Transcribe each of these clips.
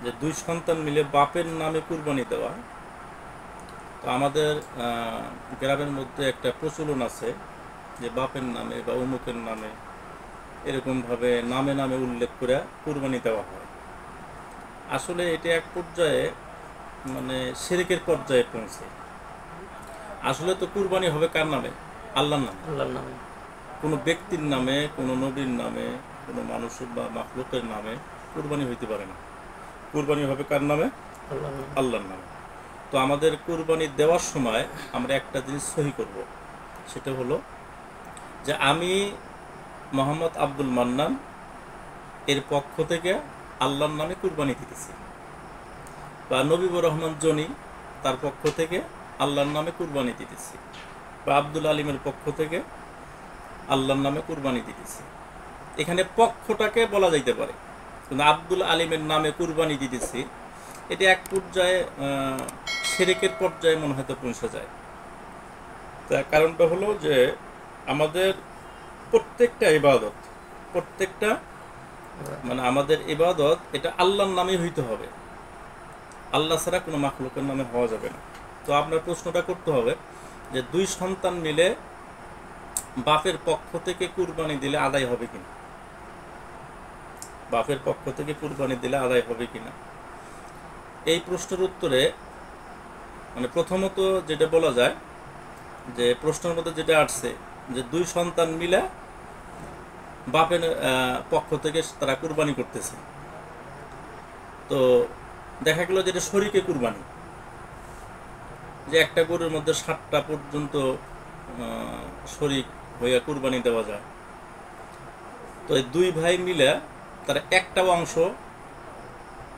যে দুই সন্তান মিলে বাপের নামে কুরবানি দেওয়া। তো আমাদের গ্রামের মধ্যে একটা প্রচলন আছে যে বাপের নামে বা অমুকের নামে এরকমভাবে নামে নামে উল্লেখ করে কুরবানি দেওয়া হয়। আসলে এটা এক পর্যায়ে মানে শিরকের পর্যায়ে পৌঁছে। আসলে তো কুরবানি হবে কার নামে? আল্লাহর নামে। আল্লাহর নামে। কোনো ব্যক্তির নামে, কোনো নবীর নামে, কোনো মানুষের বা মাখলুকের নামে কুরবানি হইতে পারে না। কুরবানি হবে কার নামে? আল্লাহর নামে। আল্লাহর নামে। তো আমাদের কুরবানি দেওয়ার সময় আমরা একটা জিনিস সহি করব, সেটা হলো যে আমি মোহাম্মদ আব্দুল মান্নান এর পক্ষ থেকে আল্লাহর নামে কুরবানি দিতেছি, বা নবীবুর রহমান জনি তার পক্ষ থেকে আল্লাহর নামে কুরবানি দিতেছি, বা আব্দুল আলিমের পক্ষ থেকে আল্লাহর নামে কুরবানি দিতেছি। এখানে পক্ষটাকে বলা যাইতে পারে, কিন্তু আব্দুল আলিমের নামে কুরবানি দিতেছি এটা এক পর্যায়ে শিরকের পর্যায়ে মনে হয়তো পৌঁছে যায়। তার কারণটা হলো যে আমাদের প্রত্যেকটা ইবাদত, প্রত্যেকটা মানে আমাদের ইবাদত এটা আল্লাহর নামে হইতে হবে, আল্লাহ ছাড়া কোনো মাখলুকের নামে হওয়া যাবে না। তো আপনার প্রশ্নটা করতে হবে যে দুই সন্তান মিলে বাপের পক্ষ থেকে কুরবানি দিলে আদায় হবে কিনা, বাপের পক্ষ থেকে কুরবানি দিলে আদায় হবে কিনা। এই প্রশ্নের উত্তরে মানে প্রথমত যেটা বলা যায় যে প্রশ্নের মধ্যে যেটা আসছে যে দুই সন্তান মিলে বাপের পক্ষ থেকে তারা কুরবানি করতেছে। তো দেখা গেল যেটা শরীকে কুরবানি, যে একটা গরুর মধ্যে 7টা পর্যন্ত শরীক হইয়া কুরবানি দেওয়া যায়। তো এই দুই ভাই মিলে তারা একটা অংশ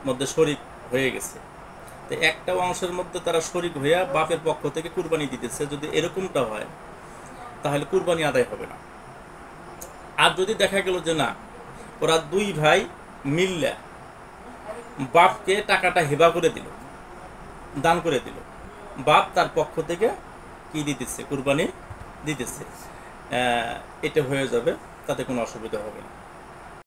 মধ্যে শরীক হয়ে গেছে। তো একটা অংশের মধ্যে তারা শরীক হইয়া বাপের পক্ষ থেকে কুরবানি দিতেছে। যদি এরকমটা হয় তাহলে কুরবানি আদায় হবে না। আর যদি দেখা গেল যে না, ওরা দুই ভাই মিললে বাপকে টাকাটা হেবা করে দিল, দান করে দিল, বাপ তার পক্ষ থেকে কি দিতেছে? কুরবানি দিতেছে। এটা হয়ে যাবে, তাতে কোনো অসুবিধা হবে না।